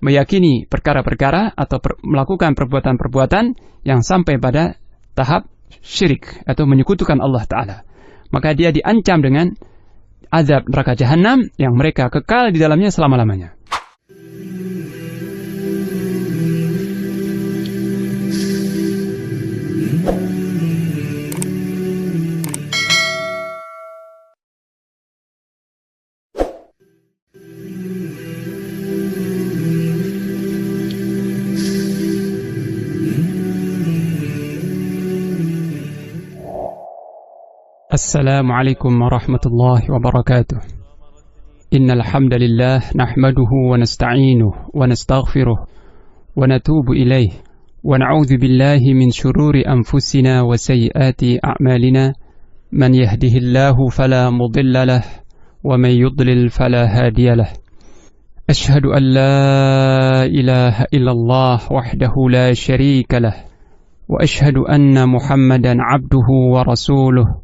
meyakini perkara-perkara atau melakukan perbuatan-perbuatan yang sampai pada tahap syirik atau menyekutukan Allah Ta'ala, maka dia diancam dengan azab neraka jahanam yang mereka kekal di dalamnya selama-lamanya. Assalamualaikum warahmatullahi wabarakatuh. Innal hamdalillah nahmaduhu wa nasta'inuhu wa nastaghfiruh wa natubu ilaih wa na'udzu billahi min shururi anfusina wa sayyiati a'malina man yahdihillahu fala mudilla lahu wa man yudlil fala hadiya lahu. Ashhadu an la ilaha illallah wahdahu la syarika lahu wa ashhadu anna Muhammadan 'abduhu wa rasuluhu.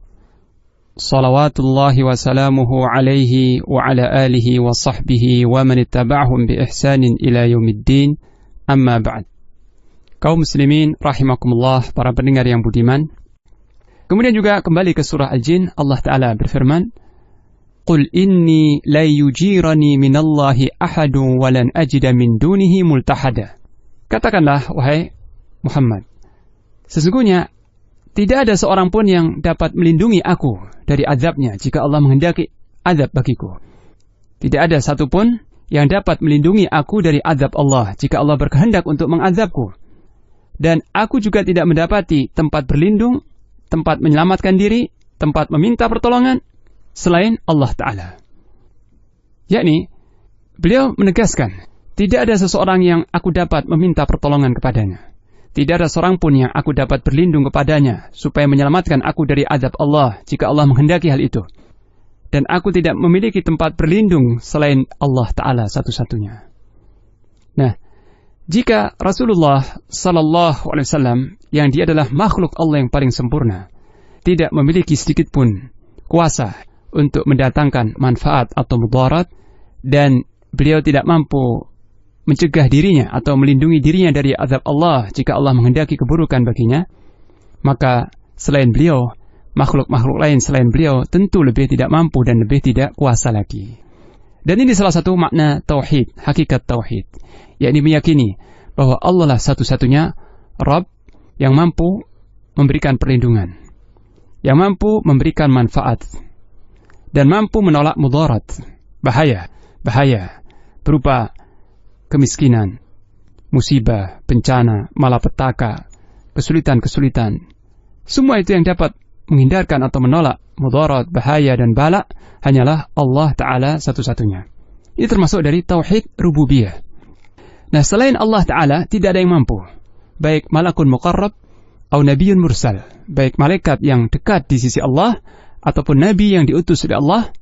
Salawatullahi wa salamuhu alaihi wa ala alihi wa sahbihi wa man ittaba'ahum bi ihsanin ila yaumiddin, amma ba'd. Kaum muslimin rahimakumullah, para pendengar yang budiman. Kemudian juga kembali ke surah Al-Jin, Allah Ta'ala berfirman, Qul inni la yujirani minallahi ahadun wa lan ajida min dunihi multahada. Katakanlah, wahai Muhammad, sesungguhnya tidak ada seorang pun yang dapat melindungi aku dari azabnya jika Allah menghendaki azab bagiku. Tidak ada satu pun yang dapat melindungi aku dari azab Allah jika Allah berkehendak untuk mengazabku. Dan aku juga tidak mendapati tempat berlindung, tempat menyelamatkan diri, tempat meminta pertolongan selain Allah Ta'ala. Yakni, beliau menegaskan, tidak ada seseorang yang aku dapat meminta pertolongan kepadanya. Tidak ada seorang pun yang aku dapat berlindung kepadanya supaya menyelamatkan aku dari azab Allah jika Allah menghendaki hal itu. Dan aku tidak memiliki tempat berlindung selain Allah Ta'ala satu-satunya. Nah, jika Rasulullah Sallallahu Alaihi Wasallam yang dia adalah makhluk Allah yang paling sempurna, tidak memiliki sedikit pun kuasa untuk mendatangkan manfaat atau mudarat, dan beliau tidak mampu mencegah dirinya atau melindungi dirinya dari azab Allah jika Allah menghendaki keburukan baginya, maka selain beliau, makhluk-makhluk lain selain beliau tentu lebih tidak mampu dan lebih tidak kuasa lagi. Dan ini salah satu makna tauhid, hakikat tauhid, yakni meyakini bahwa Allah lah satu-satunya Rabb yang mampu memberikan perlindungan, yang mampu memberikan manfaat, dan mampu menolak mudarat, bahaya berupa kemiskinan, musibah, bencana, malapetaka, kesulitan-kesulitan. Semua itu yang dapat menghindarkan atau menolak mudarat, bahaya, dan bala hanyalah Allah Ta'ala satu-satunya. Ini termasuk dari tauhid rububiyah. Nah, selain Allah Ta'ala tidak ada yang mampu, baik malakun muqarrab atau nabiyyun mursal, baik malaikat yang dekat di sisi Allah ataupun nabi yang diutus oleh Allah,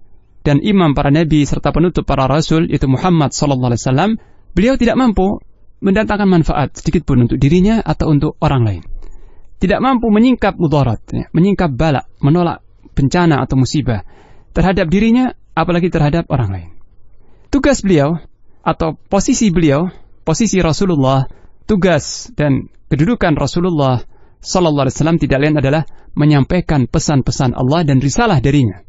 dan imam para nabi serta penutup para rasul itu Muhammad sallallahu alaihi wasallam. Beliau tidak mampu mendatangkan manfaat sedikit pun untuk dirinya atau untuk orang lain. Tidak mampu menyingkap mudarat, menyingkap bala, menolak bencana atau musibah terhadap dirinya, apalagi terhadap orang lain. Tugas beliau atau posisi beliau, posisi Rasulullah, tugas dan kedudukan Rasulullah Sallallahu Alaihi Wasallam tidak lain adalah menyampaikan pesan-pesan Allah dan risalah darinya.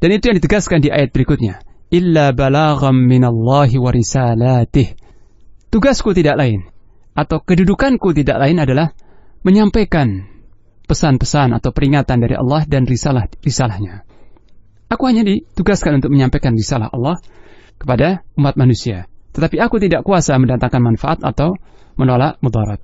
Dan itu yang ditegaskan di ayat berikutnya. Illa balagham minallahi wa risalatih. Tugasku tidak lain atau kedudukanku tidak lain adalah menyampaikan pesan-pesan atau peringatan dari Allah dan risalahnya. Aku hanya ditugaskan untuk menyampaikan risalah Allah kepada umat manusia, tetapi aku tidak kuasa mendatangkan manfaat atau menolak mudarat.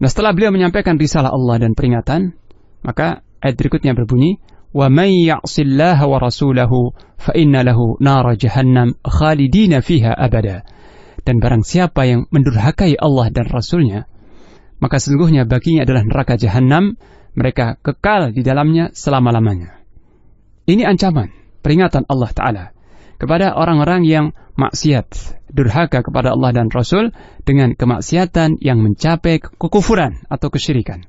Nah, setelah beliau menyampaikan risalah Allah dan peringatan, maka ayat berikutnya berbunyi, wa may ya'sillaha wa rasulahu fa inna lahu nara jahannam khalidina fiha abada. Dan barang siapa yang mendurhakai Allah dan Rasulnya, maka sesungguhnya baginya adalah neraka jahanam, mereka kekal di dalamnya selama-lamanya. Ini ancaman, peringatan Allah Ta'ala kepada orang-orang yang maksiat, durhaka kepada Allah dan Rasul dengan kemaksiatan yang mencapai kekufuran atau kesyirikan.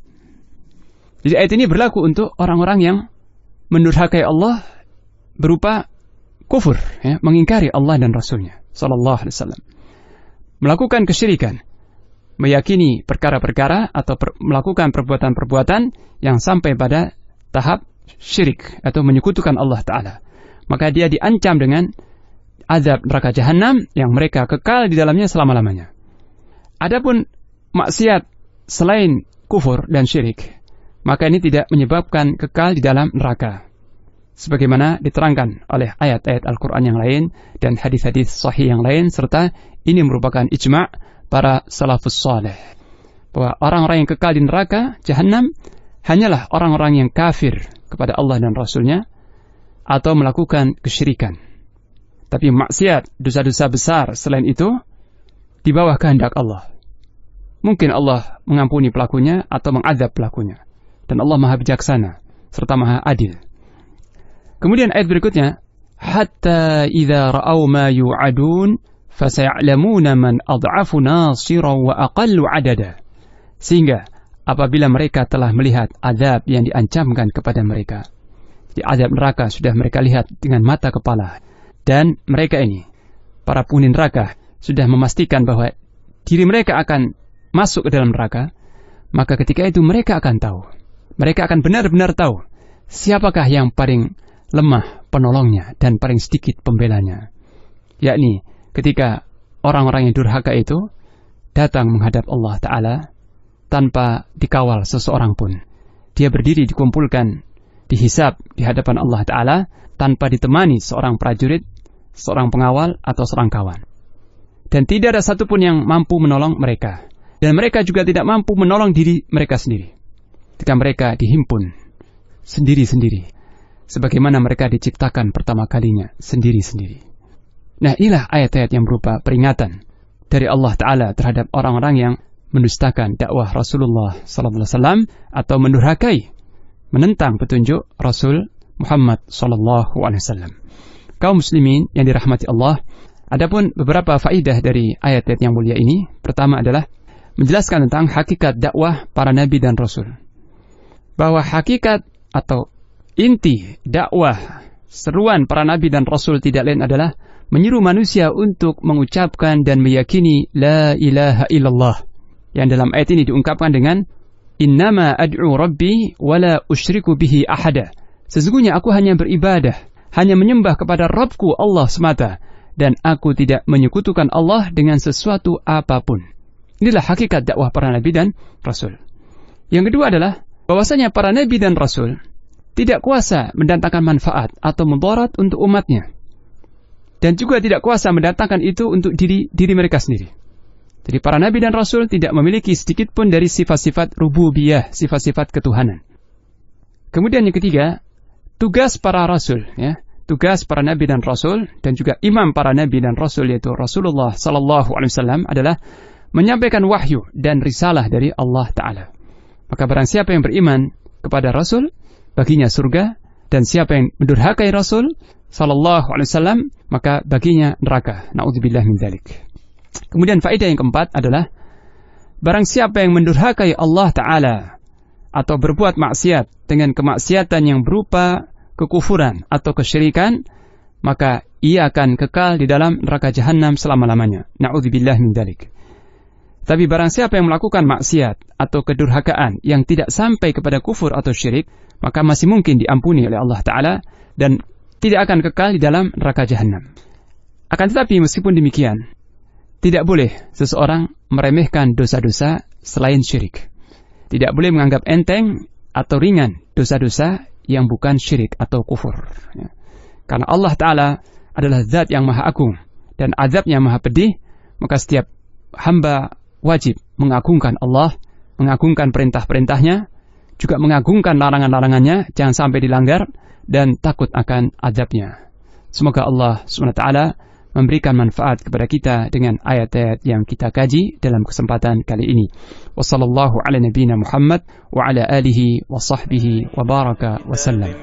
Jadi ayat ini berlaku untuk orang-orang yang mendurhakai Allah berupa kufur, mengingkari Allah dan Rasulnya Sallallahu Alaihi Wasallam. melakukan kesyirikan, meyakini perkara-perkara atau melakukan perbuatan-perbuatan yang sampai pada tahap syirik atau menyekutukan Allah Ta'ala, maka dia diancam dengan azab neraka jahanam yang mereka kekal di dalamnya selama-lamanya. Adapun maksiat selain kufur dan syirik, maka ini tidak menyebabkan kekal di dalam neraka, sebagaimana diterangkan oleh ayat-ayat Al-Quran yang lain dan hadis-hadis sahih yang lain, serta ini merupakan ijma' para salafus saleh, bahwa orang-orang yang kekal di neraka jahanam hanyalah orang-orang yang kafir kepada Allah dan Rasulnya atau melakukan kesyirikan. Tapi maksiat, dosa-dosa besar selain itu di bawah kehendak Allah. Mungkin Allah mengampuni pelakunya atau mengadab pelakunya, dan Allah Maha Bijaksana serta Maha Adil. Kemudian ayat berikutnya, hatta idza ra'aw ma yu'adun fasaya'lamuna man ad'afu nasiran wa aqallu 'adada. Sehingga apabila mereka telah melihat azab yang diancamkan kepada mereka, di azab neraka sudah mereka lihat dengan mata kepala, dan mereka ini, para penghuni neraka, sudah memastikan bahwa diri mereka akan masuk ke dalam neraka, maka ketika itu mereka akan tahu, mereka akan benar-benar tahu siapakah yang paling lemah penolongnya dan paling sedikit pembelanya. Yakni ketika orang-orang yang durhaka itu datang menghadap Allah Ta'ala tanpa dikawal seseorang pun. Dia berdiri dikumpulkan, dihisab di hadapan Allah Ta'ala tanpa ditemani seorang prajurit, seorang pengawal, atau seorang kawan. Dan tidak ada satupun yang mampu menolong mereka. Dan mereka juga tidak mampu menolong diri mereka sendiri ketika mereka dihimpun sendiri-sendiri, sebagaimana mereka diciptakan pertama kalinya sendiri-sendiri. Nah, inilah ayat-ayat yang berupa peringatan dari Allah Ta'ala terhadap orang-orang yang mendustakan dakwah Rasulullah SAW atau mendurhakai, menentang petunjuk Rasul Muhammad SAW. Kaum muslimin yang dirahmati Allah, adapun beberapa faidah dari ayat-ayat yang mulia ini. Pertama adalah menjelaskan tentang hakikat dakwah para nabi dan rasul. Bahwa hakikat atau inti dakwah seruan para nabi dan rasul tidak lain adalah menyeru manusia untuk mengucapkan dan meyakini la ilaha illallah, yang dalam ayat ini diungkapkan dengan innama ad'u rabbi wala usyriku bihi ahada. Sesungguhnya aku hanya beribadah, hanya menyembah kepada Rabbku Allah semata, dan aku tidak menyekutukan Allah dengan sesuatu apapun. Inilah hakikat dakwah para nabi dan rasul. Yang kedua adalah bahwasanya para nabi dan rasul tidak kuasa mendatangkan manfaat atau mudarat untuk umatnya, dan juga tidak kuasa mendatangkan itu untuk diri mereka sendiri. Jadi para nabi dan rasul tidak memiliki sedikit pun dari sifat-sifat rububiyah, sifat-sifat ketuhanan. Kemudian yang ketiga, tugas para rasul, tugas para nabi dan rasul dan juga imam para nabi dan rasul, yaitu Rasulullah SAW, adalah menyampaikan wahyu dan risalah dari Allah Ta'ala. Maka barang siapa yang beriman kepada Rasul, baginya surga, dan siapa yang mendurhakai Rasul SAW, maka baginya neraka. Na'udzubillah min dzalik. Kemudian faedah yang keempat adalah barang siapa yang mendurhakai Allah Ta'ala atau berbuat maksiat dengan kemaksiatan yang berupa kekufuran atau kesyirikan, maka ia akan kekal di dalam neraka jahanam selama-lamanya. Na'udzubillah min dzalik. Tapi barang siapa yang melakukan maksiat atau kedurhakaan yang tidak sampai kepada kufur atau syirik, maka masih mungkin diampuni oleh Allah Ta'ala dan tidak akan kekal di dalam neraka jahanam. Akan tetapi meskipun demikian, tidak boleh seseorang meremehkan dosa-dosa selain syirik. Tidak boleh menganggap enteng atau ringan dosa-dosa yang bukan syirik atau kufur. Karena Allah Ta'ala adalah zat yang maha agung dan azabnya maha pedih, maka setiap hamba wajib mengagungkan Allah, mengagungkan perintah-perintahnya, juga mengagungkan larangan-larangannya, jangan sampai dilanggar, dan takut akan azabnya. Semoga Allah SWT memberikan manfaat kepada kita dengan ayat-ayat yang kita kaji dalam kesempatan kali ini. Wassallallahu ala nabiyyina Muhammad wa ala alihi wa sahbihi wa baraka wa sallam.